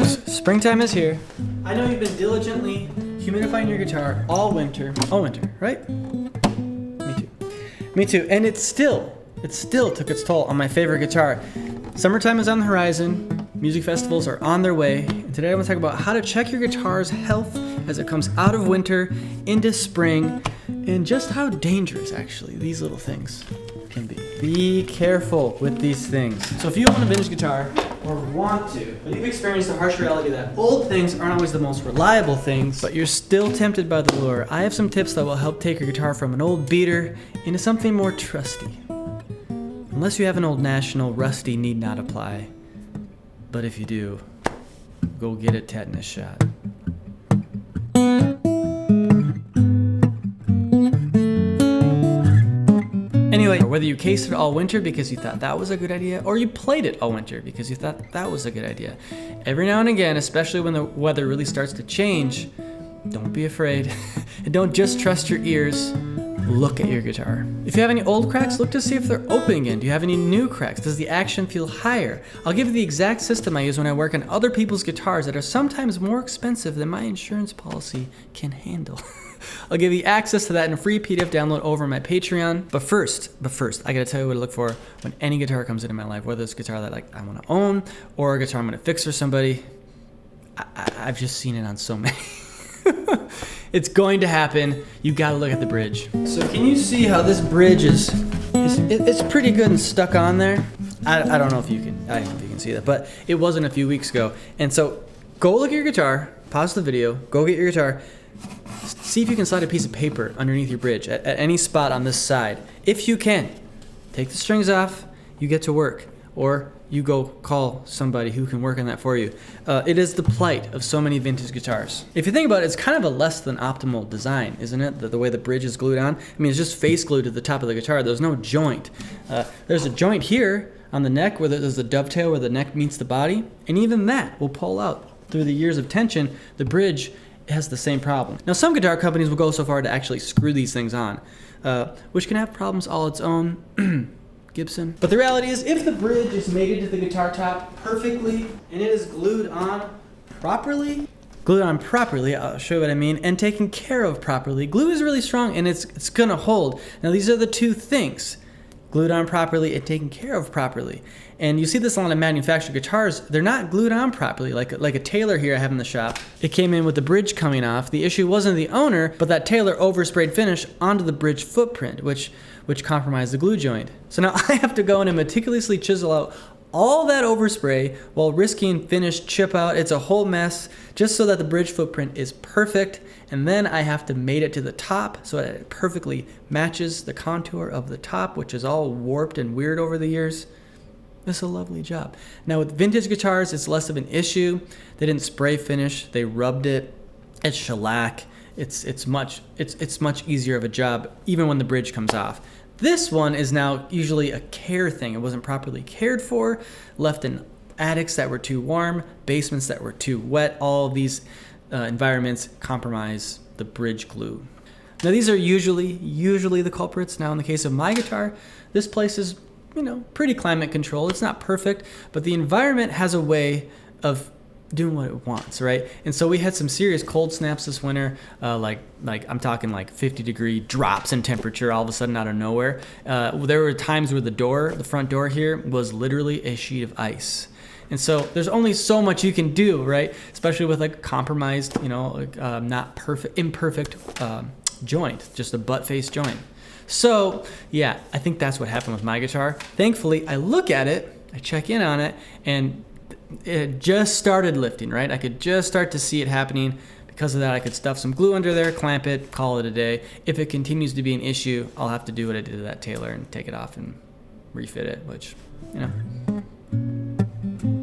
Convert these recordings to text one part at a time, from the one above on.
news, springtime is here. I know you've been diligently humidifying your guitar all winter, right? Me too, and it still took its toll on my favorite guitar. Summertime is on the horizon, music festivals are on their way, and today I want to talk about how to check your guitar's health as it comes out of winter into spring, and just how dangerous actually these little things can be. Be careful with these things. So if you own a vintage guitar, or want to, but you've experienced the harsh reality that old things aren't always the most reliable things, but you're still tempted by the lure, I have some tips that will help take your guitar from an old beater into something more trusty. Unless you have an old National, rusty need not apply. But if you do, go get a tetanus shot. Anyway, whether you cased it all winter because you thought that was a good idea, or you played it all winter because you thought that was a good idea, every now and again, especially when the weather really starts to change, don't be afraid. And don't just trust your ears. Look at your guitar. If you have any old cracks, look to see if they're open again. Do you have any new cracks? Does the action feel higher? I'll give you the exact system I use when I work on other people's guitars that are sometimes more expensive than my insurance policy can handle. I'll give you access to that in a free PDF download over my Patreon. But first, I gotta tell you what to look for when any guitar comes into my life, whether it's a guitar that I wanna own or a guitar I'm gonna fix for somebody. I've just seen it on so many. It's going to happen. You gotta look at the bridge. So can you see how this bridge it's pretty good and stuck on there? I don't know if you can see that, but it wasn't a few weeks ago. And so go look at your guitar, pause the video, go get your guitar, see if you can slide a piece of paper underneath your bridge at any spot on this side. If you can, take the strings off, you get to work. Or you go call somebody who can work on that for you. It is the plight of so many vintage guitars. If you think about it, it's kind of a less than optimal design, isn't it? The way the bridge is glued on. I mean, it's just face glued to the top of the guitar. There's no joint. There's a joint here on the neck where there's a dovetail where the neck meets the body. And even that will pull out. Through the years of tension, the bridge has the same problem. Now, some guitar companies will go so far to actually screw these things on, which can have problems all its own. Gibson. But the reality is, if the bridge is mated to the guitar top perfectly and it is glued on properly, I'll show you what I mean, and taken care of properly, glue is really strong and it's gonna hold. Now these are the two things: glued on properly and taken care of properly. And you see this on a manufactured guitars, they're not glued on properly. Like a Taylor here I have in the shop. It came in with the bridge coming off. The issue wasn't the owner, but that Taylor oversprayed finish onto the bridge footprint, which compromised the glue joint. So now I have to go in and meticulously chisel out all that overspray while risking finish chip out. It's a whole mess just so that the bridge footprint is perfect. And then I have to mate it to the top so that it perfectly matches the contour of the top, which is all warped and weird over the years. It's a lovely job. Now with vintage guitars, it's less of an issue. They didn't spray finish, they rubbed it. It's shellac. It's much easier of a job even when the bridge comes off. This one is now usually a care thing. It wasn't properly cared for, left in attics that were too warm, basements that were too wet. All of these environments compromise the bridge glue. Now these are usually the culprits. Now in the case of my guitar, this place is pretty climate controlled. It's not perfect, but the environment has a way of doing what it wants, right? And so we had some serious cold snaps this winter, like I'm talking like 50-degree drops in temperature all of a sudden out of nowhere. There were times where the front door here was literally a sheet of ice. And so there's only so much you can do, right? Especially with like compromised, imperfect joint, just a butt face joint. So yeah, I think that's what happened with my guitar. Thankfully, I look at it, I check in on it, and it just started lifting, right? I could just start to see it happening. Because of that, I could stuff some glue under there, clamp it, call it a day. If it continues to be an issue, I'll have to do what I did to that Taylor and take it off and refit it, which,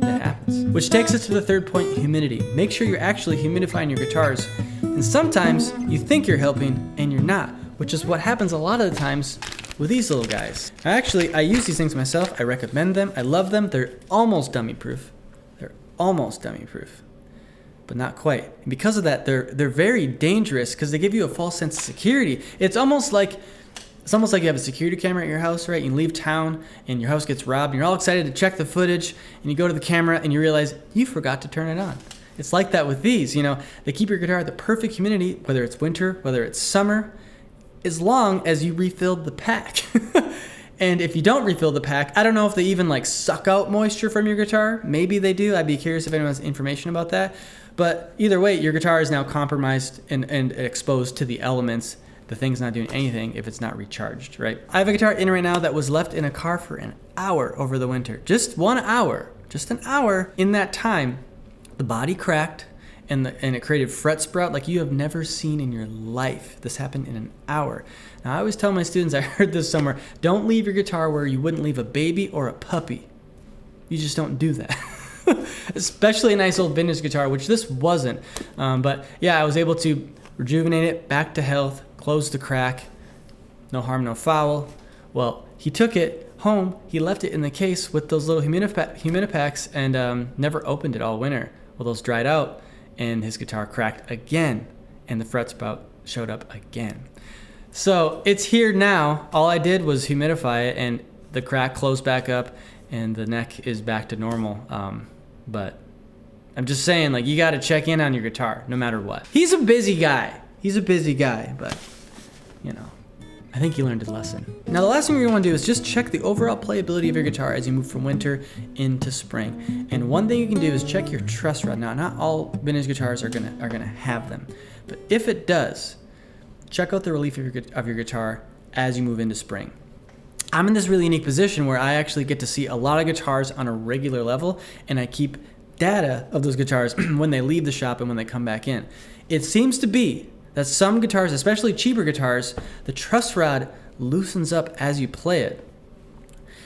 that happens. Which takes us to the third point, humidity. Make sure you're actually humidifying your guitars. And sometimes you think you're helping and you're not, which is what happens a lot of the times with these little guys. Actually, I use these things myself. I recommend them. I love them. They're almost dummy-proof. But not quite. And because of that, they're very dangerous because they give you a false sense of security. It's almost like It's almost like you have a security camera at your house, right? You leave town and your house gets robbed and you're all excited to check the footage and you go to the camera and you realize you forgot to turn it on. It's like that with these, you know, they keep your guitar at the perfect humidity, whether it's winter, whether it's summer, as long as you refilled the pack. And if you don't refill the pack, I don't know if they even like suck out moisture from your guitar. Maybe they do. I'd be curious if anyone has information about that. But either way, your guitar is now compromised and exposed to the elements. The thing's not doing anything if it's not recharged, right? I have a guitar in right now that was left in a car for an hour over the winter. Just 1 hour, just an hour. In that time, the body cracked and it created fret sprout like you have never seen in your life. This happened in an hour. Now, I always tell my students, I heard this somewhere, don't leave your guitar where you wouldn't leave a baby or a puppy. You just don't do that. Especially a nice old vintage guitar, which this wasn't. But yeah, I was able to rejuvenate it back to health, close the crack, no harm, no foul. Well, he took it home, he left it in the case with those little humidipacks and never opened it all winter. Well, those dried out and his guitar cracked again and the fret spout showed up again. So it's here now. All I did was humidify it and the crack closed back up and the neck is back to normal. But I'm just saying, like, you got to check in on your guitar no matter what. He's a busy guy. He's a busy guy, but, you know, I think he learned his lesson. Now, the last thing you're gonna wanna do is just check the overall playability of your guitar as you move from winter into spring. And one thing you can do is check your truss rod. Now, not all vintage guitars are gonna have them, but if it does, check out the relief of your guitar as you move into spring. I'm in this really unique position where I actually get to see a lot of guitars on a regular level, and I keep data of those guitars when they leave the shop and when they come back in. It seems to be that some guitars, especially cheaper guitars, the truss rod loosens up as you play it.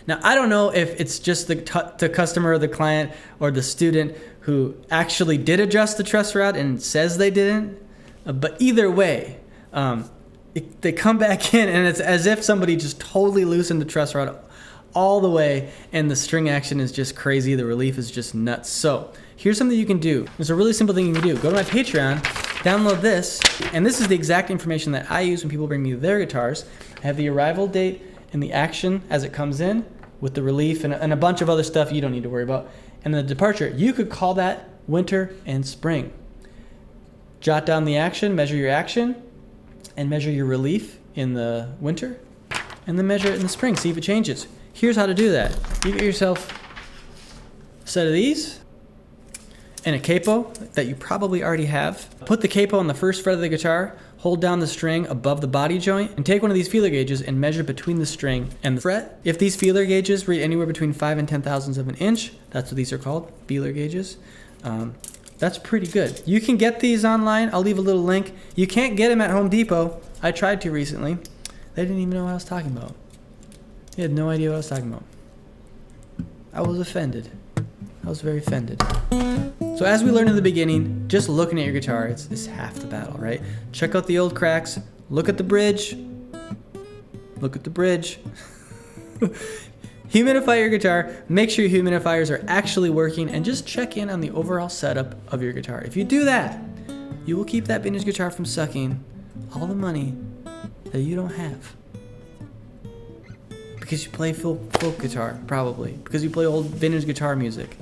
Now, I don't know if it's just the customer or the client or the student who actually did adjust the truss rod and says they didn't, but either way, they come back in and it's as if somebody just totally loosened the truss rod all the way and the string action is just crazy. The relief is just nuts. So here's something you can do. There's a really simple thing you can do. Go to my Patreon, download this, and this is the exact information that I use when people bring me their guitars. I have the arrival date and the action as it comes in with the relief and a bunch of other stuff you don't need to worry about. And the departure, you could call that winter and spring. Jot down the action, measure your action, and measure your relief in the winter, and then measure it in the spring, see if it changes. Here's how to do that. You get yourself a set of these and a capo that you probably already have. Put the capo on the first fret of the guitar, hold down the string above the body joint, and take one of these feeler gauges and measure between the string and the fret. If these feeler gauges read anywhere between 5 and 10 thousandths of an inch, that's what these are called, feeler gauges. That's pretty good. You can get these online. I'll leave a little link. You can't get them at Home Depot. I tried to recently. They didn't even know what I was talking about. They had no idea what I was talking about. I was offended. I was very offended. So as we learned in the beginning, just looking at your guitar, it's half the battle, right? Check out the old cracks. Look at the bridge. Look at the bridge. Humidify your guitar, make sure your humidifiers are actually working, and just check in on the overall setup of your guitar. If you do that, you will keep that vintage guitar from sucking all the money that you don't have. Because you play folk guitar, probably. Because you play old vintage guitar music.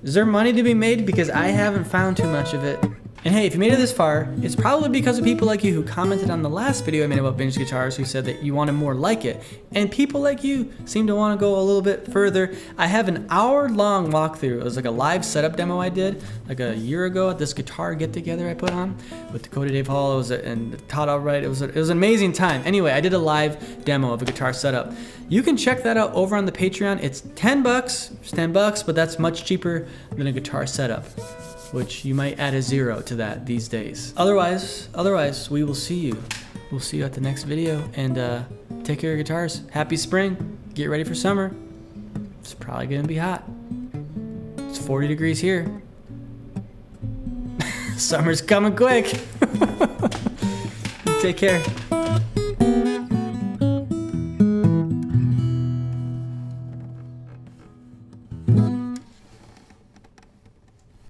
Is there money to be made? Because I haven't found too much of it. And hey, if you made it this far, it's probably because of people like you who commented on the last video I made about vintage guitars who said that you wanted more like it. And people like you seem to want to go a little bit further. I have an hour-long walkthrough. It was like a live setup demo I did like a year ago at this guitar get-together I put on with Dakota Dave Hall and Todd Albright. It was an amazing time. Anyway, I did a live demo of a guitar setup. You can check that out over on the Patreon. It's $10. It's $10, but that's much cheaper than a guitar setup, which you might add a 0 to that these days. Otherwise, we will see you. We'll see you at the next video, and take care of your guitars. Happy spring. Get ready for summer. It's probably gonna be hot. It's 40 degrees here. Summer's coming quick. Take care.